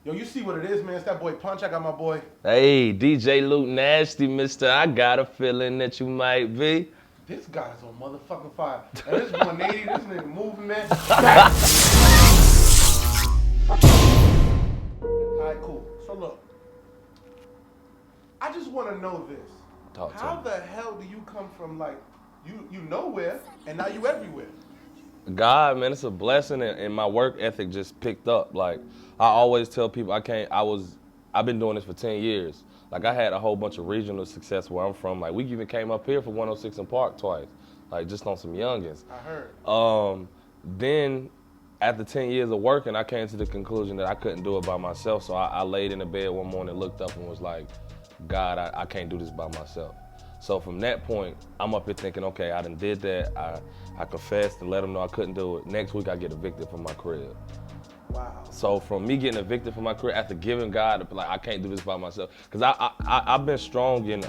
Yo, you see what it is, man. It's that boy Punch. I got my boy. Hey, DJ Luke Nastyy, mister. I got a feeling that you might be. This guy's on motherfucking fire. And this 180, this nigga moving, man. Alright, cool. So look, I just want to know this. Talk to How me. the hell do you come from like you nowhere and now you everywhere? God, man, it's a blessing, and my work ethic just picked up. Like, I always tell people I've been doing this for 10 years. Like, I had a whole bunch of regional success where I'm from. Like, we even came up here for 106 and Park twice, like, just on some youngins. I heard. Then, after 10 years of working, I came to the conclusion that I couldn't do it by myself, so I laid in the bed one morning, looked up, and was like, God, I can't do this by myself. So from that point, I'm up here thinking, okay, I done did that. I confessed and let them know I couldn't do it. Next week, I get evicted from my crib. Wow. So from me getting evicted from my crib, after giving God, like, I can't do this by myself. Because I've been strong in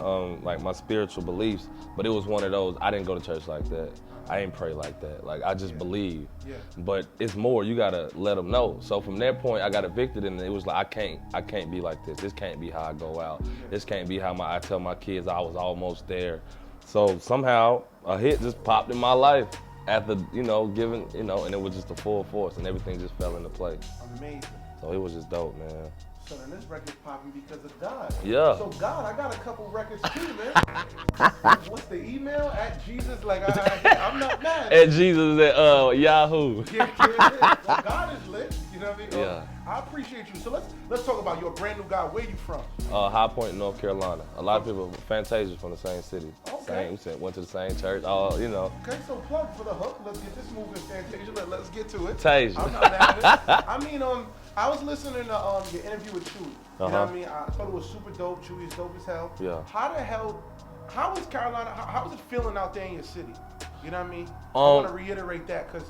like my spiritual beliefs, but it was one of those, I didn't go to church like that. I ain't pray like that. Like, I just believe. Yeah. But it's more, you gotta let them know. So from that point, I got evicted, and it was like, I can't be like this. This can't be how I go out. This can't be how I tell my kids I was almost there. So somehow, a hit just popped in my life after, giving, and it was just a full force, and everything just fell into place. Amazing. So it was just dope, man. So then this record's popping because of God. Yeah. So God, I got a couple records too, man. What's the email? At Jesus, like I'm not mad. At Jesus at Yahoo. Yeah. Well, God is lit. You know what I mean? Yeah. I appreciate you. So let's talk about you're a brand new guy. Where you from? High Point, North Carolina. A lot of people, Fantasia from the same city. Okay. Went to the same church. All. Okay, so plug for the hook. Let's get this moving, Fantasia. Let's get to it. Tasia. I'm not mad at it. I mean, I was listening to your interview with Chewy. You know what I mean? I thought it was super dope. Chewy's dope as hell. Yeah. How is Carolina? How is it feeling out there in your city? You know what I mean? I want to reiterate that because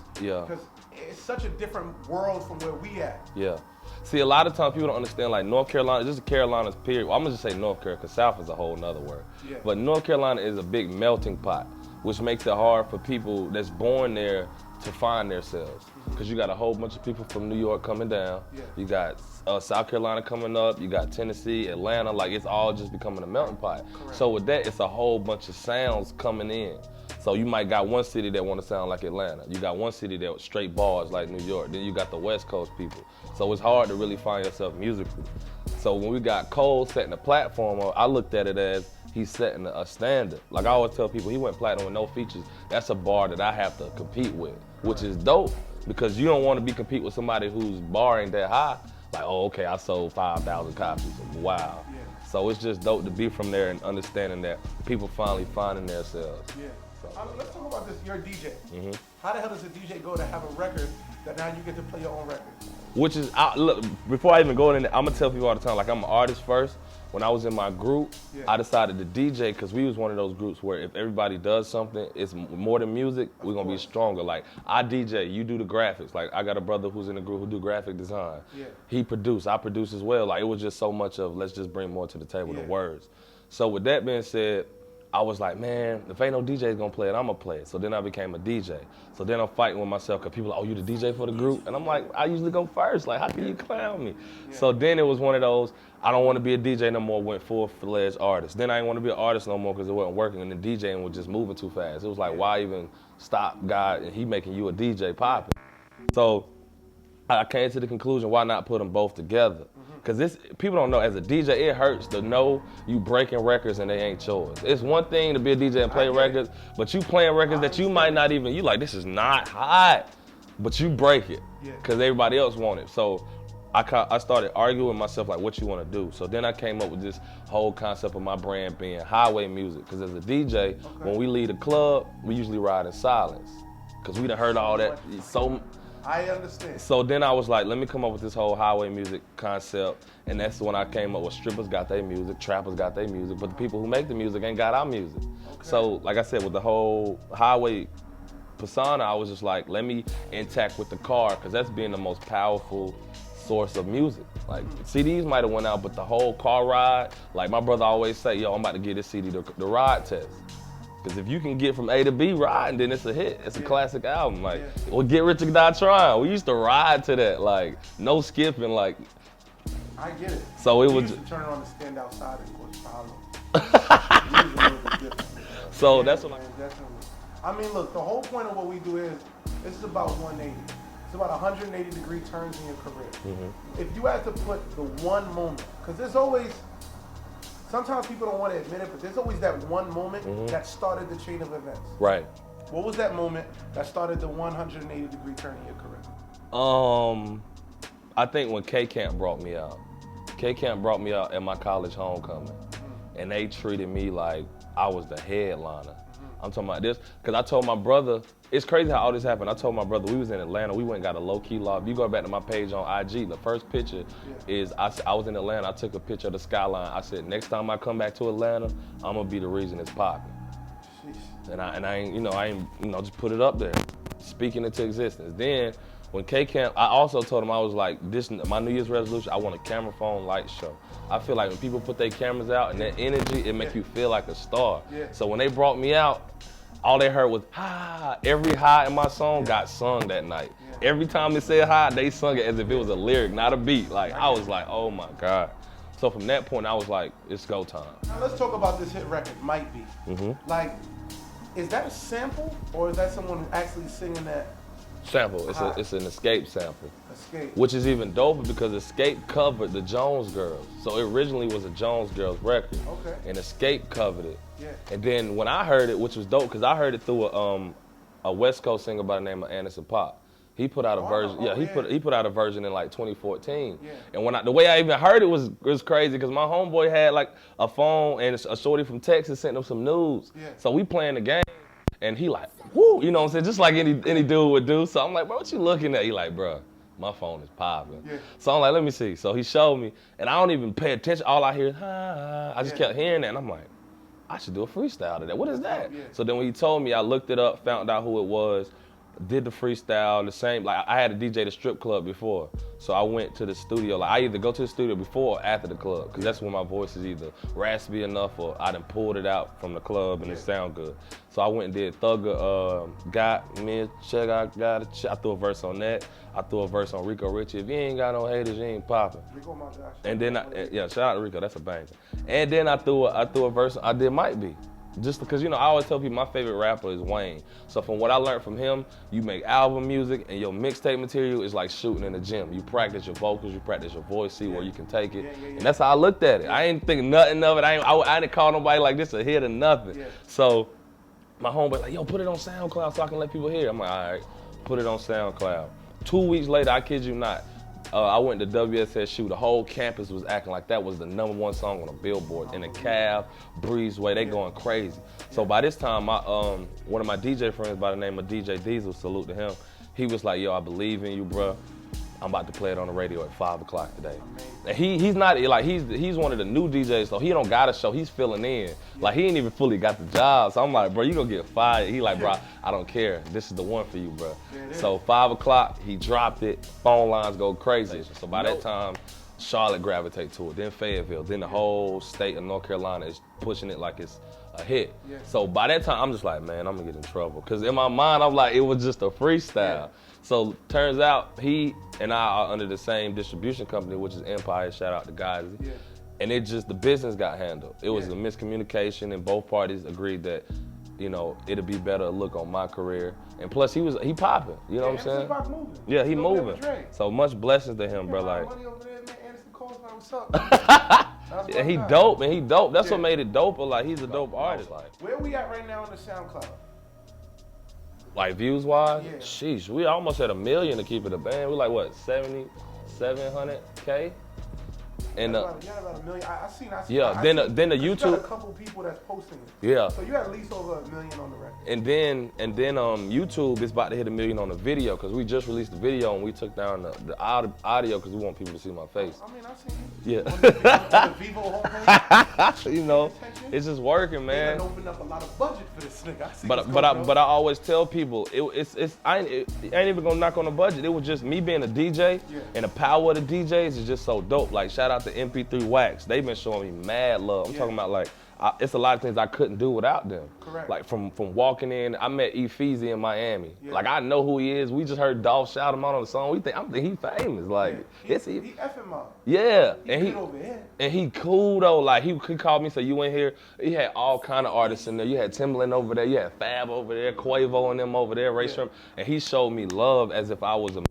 it's such a different world from where we at. Yeah. See, a lot of times people don't understand, like, North Carolina, just Carolina's period. Well, I'm going to just say North Carolina, because South is a whole nother word. Yeah. But North Carolina is a big melting pot, which makes it hard for people that's born there to find themselves. Because you got a whole bunch of people from New York coming down. Yeah. You got South Carolina coming up. You got Tennessee, Atlanta. Like, it's all just becoming a melting pot. Correct. So with that, it's a whole bunch of sounds coming in. So you might got one city that want to sound like Atlanta. You got one city that straight bars like New York. Then you got the West Coast people. So it's hard to really find yourself musically. So when we got Cole setting the platform up, I looked at it as he's setting a standard. Like I always tell people, he went platinum with no features. That's a bar that I have to compete with, which is dope because you don't want to be compete with somebody whose bar ain't that high. Like, oh, okay, I sold 5,000 copies. Wow. Yeah. So it's just dope to be from there and understanding that people finally finding themselves. Yeah. Let's talk about this. You're a DJ. How the hell does a DJ go to have a record that now you get to play your own record? Which is, look, before I even go in there, I'm going to tell people all the time, like, I'm an artist first. When I was in my group, I decided to DJ because we was one of those groups where if everybody does something, it's more than music, we're going to be stronger. Like, I DJ, you do the graphics. Like, I got a brother who's in the group who do graphic design. Yeah. He produced, I produce as well. Like, it was just so much of, let's just bring more to the table than words. So with that being said, I was like, man, if ain't no DJ gonna play it, I'm gonna play it. So then I became a DJ. So then I'm fighting with myself because people are like, oh, you the DJ for the group? And I'm like, I usually go first. Like, how can you clown me? Yeah. So then it was one of those, I don't want to be a DJ no more, went full-fledged artist. Then I didn't want to be an artist no more because it wasn't working and the DJing was just moving too fast. It was like, why even stop God and he making you a DJ popping? So I came to the conclusion, why not put them both together? Because people don't know, as a DJ, it hurts to know you breaking records and they ain't yours. It's one thing to be a DJ and play records, but you playing records that you might not even, you like, this is not hot, but you break it because everybody else want it. So I started arguing with myself, like, what you want to do? So then I came up with this whole concept of my brand being highway music. Because as a DJ, when we leave a club, we usually ride in silence. Because we done heard all that. I understand. So then I was like, let me come up with this whole highway music concept, and that's when I came up with strippers got their music, trappers got their music, but the people who make the music ain't got our music. So like I said, with the whole highway persona, I was just like, let me intact with the car, because that's being the most powerful source of music. Like, CDs might have went out, but the whole car ride, like my brother always say, yo, I'm about to give this CD the ride test. Because if you can get from A to B riding, then it's a hit. It's a classic album. Like, well, Get Rich or Die Trying. We used to ride to that, like, no skipping. Like, I get it. So it was. Used to turn it on to stand outside and go to So that's what. Definitely. I mean, look. The whole point of what we do is this is about 180. It's about 180-degree turns in your career. Mm-hmm. If you had to put the one moment, because there's always. Sometimes people don't want to admit it, but there's always that one moment that started the chain of events. Right. What was that moment that started the 180-degree turn in your career? I think when K-Camp brought me out. K-Camp brought me out at my college homecoming. And they treated me like I was the headliner. I'm talking about this, because I told my brother, it's crazy how all this happened. I told my brother, we was in Atlanta, we went and got a low-key loft. You go back to my page on IG, the first picture is, I was in Atlanta, I took a picture of the skyline. I said, next time I come back to Atlanta, I'm gonna be the reason it's popping. And I ain't, just put it up there, speaking into existence. Then, when K-Camp, I also told him, I was like, my New Year's resolution, I want a camera phone light show. I feel like when people put their cameras out and that energy, it makes you feel like a star. So when they brought me out, all they heard was, ha. Every high in my song got sung that night. Every time it said hi, they sung it as if it was a lyric, not a beat. Like, I was like, oh my God. So from that point, I was like, it's go time. Now let's talk about this hit record, Might Be. Like, is that a sample, or is that someone actually singing that? Sample. It's an Escape sample. Escape. Which is even doper because Escape covered the Jones Girls. So it originally was a Jones Girls record. Okay. And Escape covered it. Yeah. And then when I heard it, which was dope, because I heard it through a West Coast singer by the name of Anderson .Paak. He put out a version. He put out a version in like 2014. Yeah. And the way I even heard it was crazy because my homeboy had like a phone and a shorty from Texas sent him some nudes. Yeah. So we playing the game. And he like, whoo, you know what I'm saying? Just like any dude would do. So I'm like, bro, what you looking at? He like, bro, my phone is popping. Yeah. So I'm like, let me see. So he showed me, and I don't even pay attention. All I hear is, ha. I just kept hearing that, and I'm like, I should do a freestyle to that. What is that? Yeah. So then when he told me, I looked it up, found out who it was, did the freestyle, the same, like I had a DJ the strip club before. So I went to the studio, like I either go to the studio before or after the club, because that's when my voice is either raspy enough or I done pulled it out from the club and it sound good. So I went and did Thugger, Got Me, Check, I Got It. I threw a verse on that. I threw a verse on Rico Richie. If you ain't got no haters, you ain't popping. Rico, my gosh. And then, shout out to Rico, that's a banger. And then I threw a verse, I did Might Be. Just because, I always tell people my favorite rapper is Wayne. So from what I learned from him, you make album music and your mixtape material is like shooting in the gym. You practice your vocals, you practice your voice, see where you can take it. And that's how I looked at it. I ain't think nothing of it. I didn't call nobody like this a hit or nothing. So my homeboy like, yo, put it on SoundCloud so I can let people hear. I'm like, all right, put it on SoundCloud. 2 weeks later, I kid you not, I went to WSSU. The whole campus was acting like that was the #1 song on a billboard. In the Cab, Breezeway, they going crazy. So by this time, one of my DJ friends by the name of DJ Diesel, salute to him, he was like, yo, I believe in you, bro. I'm about to play it on the radio at 5 o'clock today. And he's not, like, he's one of the new DJs, so he don't got a show, he's filling in. Like, he ain't even fully got the job. So I'm like, bro, you gonna get fired. He like, bro, I don't care. This is the one for you, bro. So 5 o'clock, he dropped it, phone lines go crazy. So by that time, Charlotte gravitate to it, then Fayetteville, then the whole state of North Carolina is pushing it like it's a hit. So by that time, I'm just like, man, I'm gonna get in trouble. Cause in my mind, I'm like, it was just a freestyle. So turns out he and I are under the same distribution company, which is Empire, shout out to guys. And the business got handled. It was a miscommunication and both parties agreed that, it'd be better look on my career. And plus he popping, you know what I'm saying? Pop moving. Yeah, he moving. So much blessings to him, bro. Like, money over there, man. Anderson Cole's like, what's up? Yeah, he dope, man. He dope. That's what made it doper. Like, he's a dope artist. Like, where we at right now on the SoundCloud? Like, views-wise? Yeah. Sheesh, we almost had 1 million to keep it a band. We like, what, 700K? And you had about 1 million. I seen. Yeah. Then the YouTube. You got a couple people that's posting it. Yeah. So you had at least over 1 million on the record. And then YouTube is about to hit 1 million on the video because we just released the video and we took down the audio because we want people to see my face. I mean, I've seen it. Yeah. On the Vivo homepage. It's just working, man. They opened up a lot of budget for this nigga. But I always tell people it ain't even gonna knock on the budget. It was just me being a DJ and the power of the DJs is just so dope. Like, shout out out to MP3 Wax. They've been showing me mad love. I'm talking about like, it's a lot of things I couldn't do without them. Correct. Like from walking in, I met Efeezy in Miami. Like I know who he is. We just heard Dolph shout him out on the song. I think he famous. Like he effing up. Yeah, and he cool though. Like he called me, said you in here. He had all kind of artists in there. You had Timbaland over there. You had Fab over there, Quavo and them over there, Ray Shrimp. And he showed me love as if I was a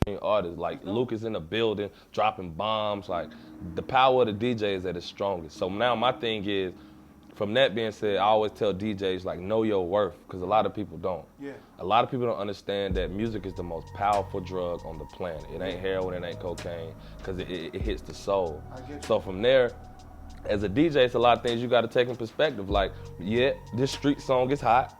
mainstream artist. Like Luke is in the building, dropping bombs. Like the power of the DJ is at its strongest. So now my thing is, from that being said, I always tell DJs, like, know your worth, because a lot of people don't. Yeah. A lot of people don't understand that music is the most powerful drug on the planet. It ain't heroin, it ain't cocaine, because it hits the soul. So from there, as a DJ, it's a lot of things you got to take in perspective. Like, yeah, this street song is hot,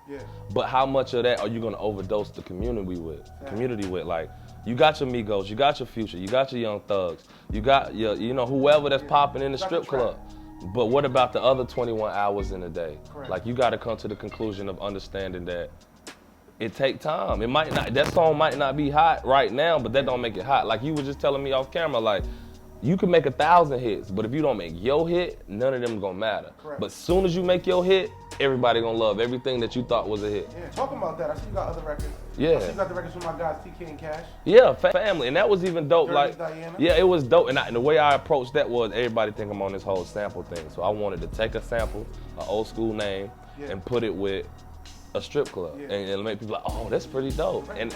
but how much of that are you going to overdose the community with? Like, you got your Migos, you got your Future, you got your Young Thugs, you got your, whoever that's popping in the strip club. But what about the other 21 hours in a day? Correct. Like, you got to come to the conclusion of understanding that it take time. It might not, that song might not be hot right now, but that don't make it hot. Like you were just telling me off camera, like, you can make 1,000 hits, but if you don't make your hit, none of them gonna matter. Correct. But as soon as you make your hit, everybody gonna love everything that you thought was a hit. Yeah, talking about that, I see you got other records. Yeah. I see you got the records with my guys, TK and Cash. Yeah, family, and that was even dope. Dirty like, Diana. Yeah, it was dope, and the way I approached that was everybody think I'm on this whole sample thing. So I wanted to take a sample, an old school name, and put it with a strip club, and make people like, oh, that's pretty dope. And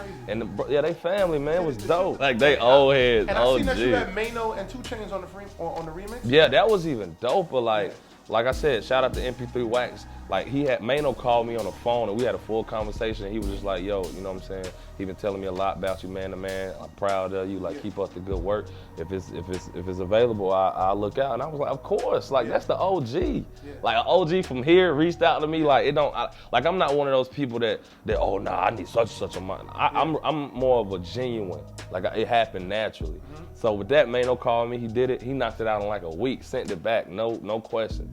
they family, man, was dope. Like they old heads, and I seen that you had Mano and 2 Chainz on the remix. Yeah, that was even doper. Like I said, shout out to MP3 Wax. Like Mano called me on the phone and we had a full conversation. And he was just like, yo, you know what I'm saying? He been telling me a lot about you, man to man. I'm proud of you. Like keep up the good work. If it's available, I'll look out. And I was like, of course. Like that's the OG. Like an OG from here reached out to me. Like I'm not one of those people that oh nah, I need such a money. I'm more of a genuine. Like it happened naturally. So with that, Mano called me. He did it. He knocked it out in like a week. Sent it back. No question.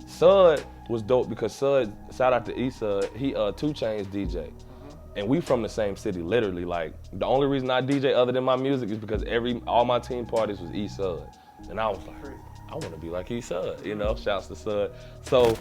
Sud was dope because Sud, shout out to Sud, he 2 Chainz DJ. And we from the same city, literally. Like the only reason I DJ other than my music is because all my team parties was Sud. And I was like, I want to be like Sud, shouts to Sud. So,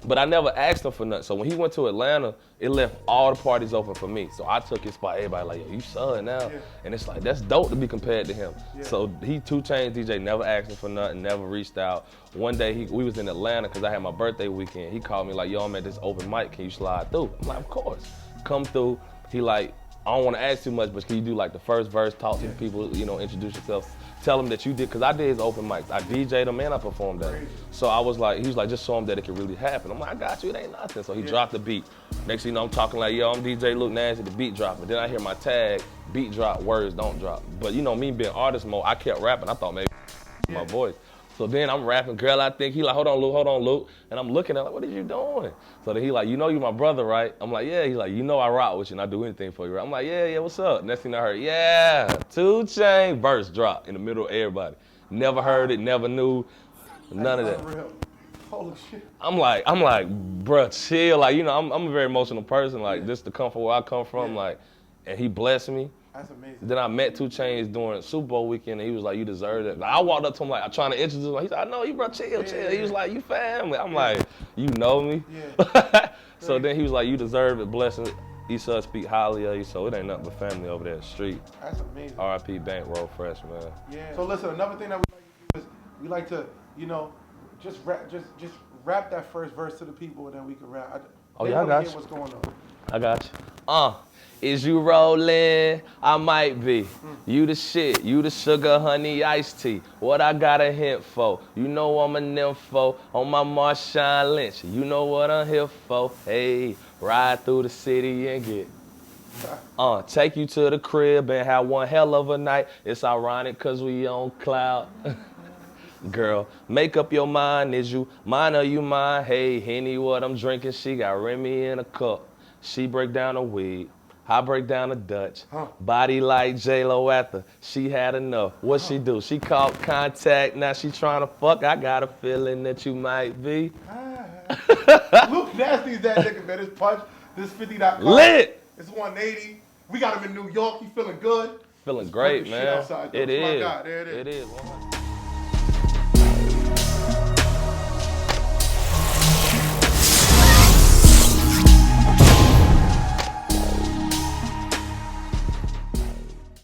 but I never asked him for nothing. So when he went to Atlanta, it left all the parties open for me. So I took his spot. Everybody like, yo, you Sud now? And it's like, that's dope to be compared to him. So he 2 Chainz DJ, never asked him for nothing, never reached out. One day we was in Atlanta because I had my birthday weekend. He called me like, yo, I'm at this open mic, can you slide through? I'm like, of course. Come through. He like, I don't want to ask too much, but can you do like the first verse, talk to the people, introduce yourself. Tell him that you did, because I did his open mics. I DJ'd him and I performed that. So I was like, he was like, just show him that it can really happen. I'm like, I got you, it ain't nothing. So he dropped the beat. Next thing you know, I'm talking like, yo, I'm DJ Luke Nastyy, the beat dropping. Then I hear my tag, beat drop, words don't drop. But me being artist mode, I kept rapping. I thought maybe my voice. So then I'm rapping, girl, I think. He like, hold on, Luke. And I'm looking at him like, what are you doing? So then he like, you my brother, right? I'm like, yeah. He's like, I rock with you and I do anything for you, right? I'm like, yeah, what's up? Next thing I heard, 2 Chainz, verse drop in the middle of everybody. Never heard it, never knew, none of that. Real. Holy shit. I'm like, bruh, chill. Like, I'm a very emotional person. Like, this to come from where I come from, like, and he blessed me. That's amazing. Then I met 2 Chainz during Super Bowl weekend, and he was like, you deserve it. Like, I walked up to him, like, I'm trying to introduce him. He said, I know you, bro, chill. He was like, you family. I'm like, you know me? So then he was like, you deserve it, blessing. Issa speak highly of you, so it ain't nothing but family over there at the street. That's amazing. R.I.P. Bankroll Fresh, man. Yeah. So listen, another thing that we like to do is we like to, just rap that first verse to the people, and then we can rap. I got you. What's going on? I got you. Is you rolling? I might be. You the shit. You the sugar, honey, iced tea. What I got a hint for? I'm a nympho on my Marshawn Lynch. You know what I'm here for. Hey, ride through the city and get. Take you to the crib and have one hell of a night. It's ironic cause we on cloud. Girl, make up your mind. Is you mine or you mine? Hey, Henny, what I'm drinking. She got Remy in a cup. She break down a weed. I break down a Dutch. Body like J-Lo after she had enough. What she do? She called contact. Now she trying to fuck. I got a feeling that you might be. Luke Nasty's that nigga, man. This punch, this 50.com. Lit. It's 180. We got him in New York. He feeling good. Feeling great, man. It is. Oh my God, there it is. It is.